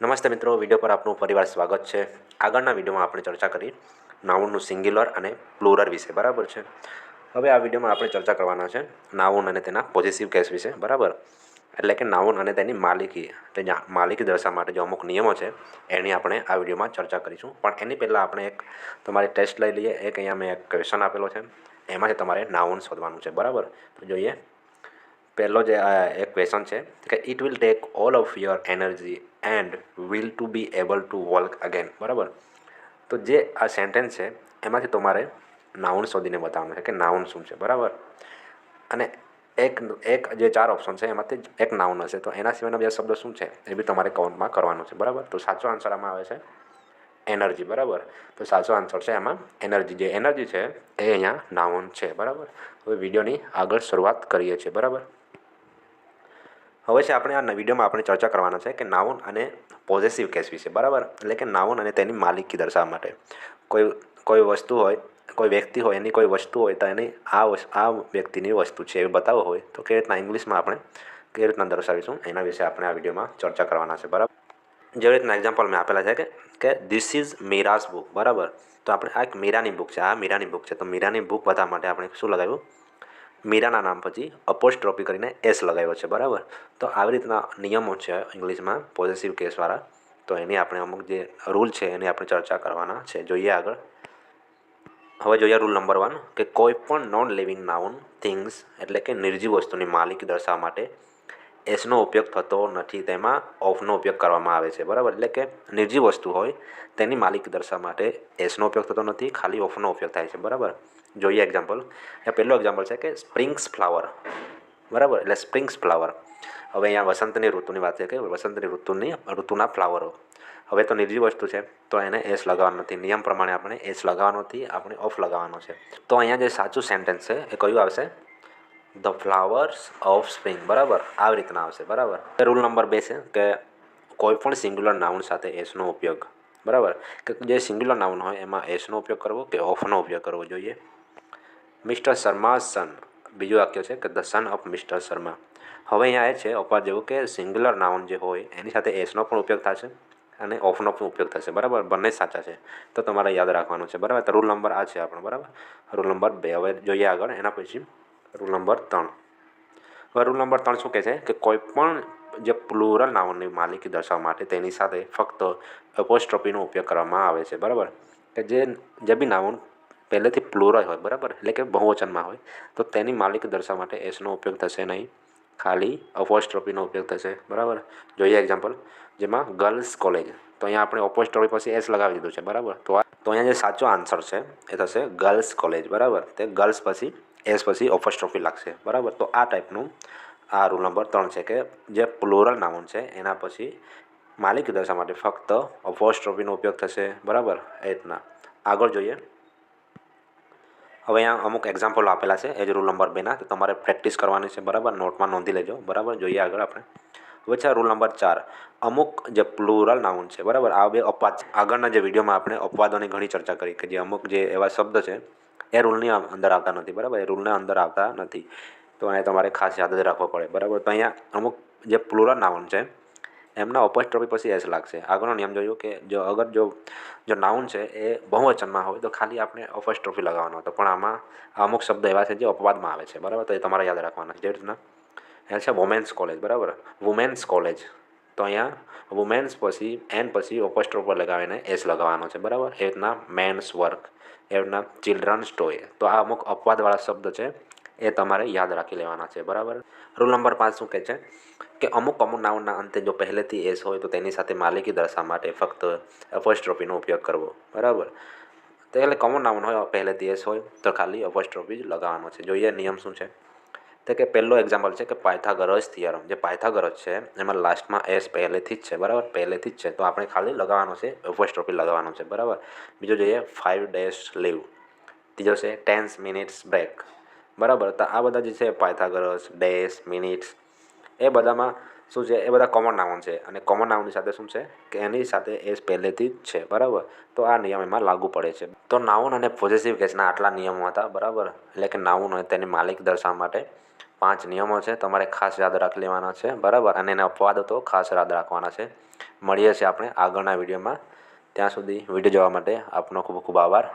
નમસ્તે મિત્રો, વિડીયો પર આપનું ફરીવાર સ્વાગત છે। આગળના વિડીયોમાં આપણે ચર્ચા કરી નાઉનનું સિંગ્યુલર અને પ્લુરલ વિશે, બરાબર છે। હવે આ વિડીયોમાં આપણે ચર્ચા કરવાના છે નાઉન અને તેના પોઝેસિવ કેસ વિશે, બરાબર। એટલે કે નાઉન અને તેની માલિકી, એટલે માલિકી દર્શાવવા માટે જે અમુક નિયમો છે એની આપણે આ વિડીયોમાં ચર્ચા કરીશું। પણ એની પહેલાં આપણે એક તમારી ટેસ્ટ લઈ લઈએ। એક અહીંયા મેં એક ક્વેશ્ચન આપેલો છે, એમાંથી તમારે નાઉન શોધવાનું છે, બરાબર। તો જોઈએ પહેલો જે એક ક્વેશ્ચન છે કે it will take all of your energy and will two be able to walk again, બરાબર। તો જે આ સેન્ટેન્સ છે એમાંથી તમારે નાઉન શોધીને બતાવવાનું છે કે નાઉન શું છે, બરાબર। અને એક એક જે ચાર ઓપ્શન છે એમાંથી એક નાઉન હશે, તો એના સિવાયના બે શબ્દો શું છે એ બી તમારે કાઉન્ટમાં કરવાનું છે, બરાબર। તો સાચો આન્સર આમાં આવે છે એનર્જી, બરાબર। તો સાચો આન્સર છે એમાં એનર્જી। જે એનર્જી છે એ અહીંયા નાઉન છે, બરાબર। હવે વિડીયોની આગળ શરૂઆત કરીએ છીએ, બરાબર। હવે છે આપણે આ વિડીયોમાં આપણે ચર્ચા કરવાના છે કે નાઉન અને પોઝેસિવ કેસ વિશે, બરાબર। એટલે કે નાઉન અને તેની માલિકી દર્શાવવા માટે કોઈ વસ્તુ હોય, કોઈ વ્યક્તિ હોય, એની કોઈ વસ્તુ હોય તો એની આ વ્યક્તિની વસ્તુ છે એ બતાવવો હોય તો કેવી રીતના ઇંગ્લિશમાં આપણે કેવી રીતના દર્શાવીશું એના વિશે આપણે આ વિડીયોમાં ચર્ચા કરવાના છે, બરાબર। જેવી રીતના એક્ઝામ્પલ મેં આપેલા છે કે ધીસ ઇઝ મીરાઝ બુક, બરાબર। તો આપણે આ એક મીરાની બુક છે, આ મીરાની બુક છે, તો મીરાની બુક બતાવવા માટે આપણે શું લગાવ્યું, મીરાના નામ પછી અપોસ્ટ્રોફી કરીને એસ લગાવ્યો છે, બરાબર। તો આવી રીતના નિયમો છે ઇંગ્લિશમાં પોઝેસિવ કેસવાળા, તો એની આપણે અમુક જે રૂલ છે એની આપણે ચર્ચા કરવાના છે। જોઈએ આગળ। હવે જોઈએ રૂલ નંબર 1 કે કોઈ પણ નોન લિવિંગ નાઉન થિંગ્સ એટલે કે નિર્જીવ વસ્તુની માલિકી દર્શાવવા માટે એસનો ઉપયોગ થતો નથી, તેમાં ઓફનો ઉપયોગ કરવામાં આવે છે, બરાબર। એટલે કે નિર્જીવ વસ્તુ હોય તેની માલિકી દર્શાવવા માટે એસનો ઉપયોગ થતો નથી, ખાલી ઓફનો ઉપયોગ થાય છે, બરાબર। જોઈએ એક્ઝામ્પલ। પહેલો એક્ઝામ્પલ છે કે સ્પ્રિંગ્સ ફ્લાવર, બરાબર। એટલે સ્પ્રિંગ્સ ફ્લાવર, હવે અહીંયા વસંતની ઋતુની વાત છે કે વસંતની ઋતુના ફ્લાવરો। હવે તો નિર્જીવ વસ્તુ છે તો એને એસ લગાવવાનો નથી, નિયમ પ્રમાણે આપણે એસ લગાવવાનો નથી, આપણે ઓફ લગાવવાનો છે। તો અહીંયા જે સાચું સેન્ટેન્સ છે એ કયું આવશે, ધ ફ્લાવર્સ ઓફ સ્પ્રિંગ, બરાબર। આવી રીતના આવશે, બરાબર। રૂલ નંબર 2 છે કે કોઈ પણ સિંગ્યુલર નાઉન સાથે એસનો ઉપયોગ, બરાબર। કે જે સિંગ્યુલર નાઉન હોય એમાં એસનો ઉપયોગ કરવો કે ઓફનો ઉપયોગ કરવો। જોઈએ મિસ્ટર શર્મા સન, બીજું વાક્ય છે કે the son of mister Sharma. હવે અહીંયા એ છે અપવાદ જેવું કે સિંગ્યુલર નાઉન જે હોય એની સાથે એસનો પણ ઉપયોગ થશે અને ઓફનો પણ ઉપયોગ થશે, બરાબર। બંને સાચા છે તો તમારે યાદ રાખવાનું છે, બરાબર। તો રૂલ નંબર આ છે આપણો, બરાબર। રૂલ નંબર 2 હવે જોઈએ આગળ, એના પછી રૂલ નંબર 3। હવે રૂલ નંબર 3 શું કહે છે કે કોઈ પણ જે પ્લુરલ નાઉનની માલિકી દર્શાવવા માટે તેની સાથે ફક્ત એપોસ્ટ્રોફીનો ઉપયોગ કરવામાં આવે છે, બરાબર। કે જે બી નાઉન પહેલેથી પ્લુરલ હોય, બરાબર, એટલે કે બહુવચનમાં હોય તો તેની માલિકી દર્શાવવા માટે એસનો ઉપયોગ થશે નહીં, ખાલી અપોસ્ટ્રોફીનો ઉપયોગ થશે, બરાબર। જોઈએ એક્ઝામ્પલ, જેમાં ગર્લ્સ કોલેજ, તો અહીંયા આપણે અપોસ્ટ્રોફી પછી એસ લગાવી દીધું છે, બરાબર। તો અહીંયા જે સાચો આન્સર છે એ થશે ગર્લ્સ કોલેજ, બરાબર। તે ગર્લ્સ પછી એસ પછી અપોસ્ટ્રોફી લાગશે, બરાબર। તો આ ટાઈપનું આ રૂલ નંબર 3 છે કે જે પ્લુરલ નાઉન છે એના પછી માલિકી દર્શાવવા માટે ફક્ત અપોસ્ટ્રોફીનો ઉપયોગ થશે, બરાબર। એ રીતના આગળ જોઈએ। હવે અહીંયા અમુક એક્ઝામ્પલો આપેલા છે એ જ રૂલ નંબર 2ના, તો તમારે પ્રેક્ટિસ કરવાની છે, બરાબર, નોટમાં નોંધી લેજો, બરાબર। જોઈએ આગળ આપણે। હવે છે રૂલ નંબર 4, અમુક જે પ્લુરલ નાઉન છે, બરાબર, આ બે અપવાદ છે। આગળના જે વિડીયોમાં આપણે અપવાદોની ઘણી ચર્ચા કરી કે જે અમુક જે એવા શબ્દ છે એ રૂલની અંદર આવતા નથી, બરાબર, એ રૂલના અંદર આવતા નથી, તો એને તમારે ખાસ યાદ જ રાખવો પડે, બરાબર। તો અહીંયા અમુક જે પ્લુરલ નાઉન છે એમના અપોસ્ટ્રોફી પછી એસ લાગશે। આગળનો નિયમ જોયું કે જો નાઉન છે એ બહુવચનમાં હોય તો ખાલી આપણે અપોસ્ટ્રોફી લગાવવાનો હતો, પણ આમાં અમુક શબ્દ એવા છે જે અપવાદમાં આવે છે, બરાબર, તો એ તમારે યાદ રાખવાના છે। જેવી રીતના એ છે વુમેન્સ કોલેજ, બરાબર, વુમેન્સ કોલેજ, તો અહીંયા વુમેન્સ પછી એન પછી અપોસ્ટ્રોફી લગાવીને એસ લગાવવાનો છે, બરાબર। એ રીતના મેન્સ વર્ક, એ રીતના ચિલ્ડ્રન્સ ટોય, તો આ અમુક અપવાદવાળા શબ્દ છે એ તમારે યાદ રાખી લેવાના છે, બરાબર। રૂલ નંબર 5 શું કહે છે કે અમુક કોમન નાઉનના અંતે જો પહેલેથી એસ હોય તો તેની સાથે માલિકી દર્શાવવા માટે ફક્ત એપોસ્ટ્રોફીનો ઉપયોગ કરવો, બરાબર। તો એટલે કોમન નાઉન હોય પહેલેથી એસ હોય તો ખાલી એપોસ્ટ્રોફી જ લગાવવાનો છે। જોઈએ નિયમ શું છે, તો કે પહેલો એક્ઝામ્પલ છે કે પાયથાગોરસ થિયરમ, જે પાયથાગોરસ છે એમાં લાસ્ટમાં એસ પહેલેથી જ છે, બરાબર, પહેલેથી જ છે, તો આપણે ખાલી લગાવવાનો છે, એપોસ્ટ્રોફી લગાવવાનો છે, બરાબર। બીજો જોઈએ 5 days લીવ, ત્રીજો છે 10 minutes બ્રેક, બરાબર। તો આ બધા જે છે પાયથાગોરસ, ડેસ, મિનિટ્સ, એ બધામાં શું છે, એ બધા કોમન નાઉન છે અને કોમન નાઉનની સાથે શું છે કે એની સાથે એસ પહેલેથી જ છે, બરાબર। તો આ નિયમ એમાં લાગુ પડે છે। તો નાઉન અને પોઝેસિવ કેસના આટલા નિયમો હતા, બરાબર। એટલે કે નાઉન અને તેની માલિક દર્શાવવા માટે 5 નિયમો છે, તમારે ખાસ યાદ રાખી લેવાના છે, બરાબર, અને એના અપવાદો તો ખાસ યાદ રાખવાના છે। મળીએ છીએ આપણે આગળના વિડીયોમાં. ત્યાં સુધી વિડીયો જોવા માટે આપનો ખૂબ ખૂબ આભાર.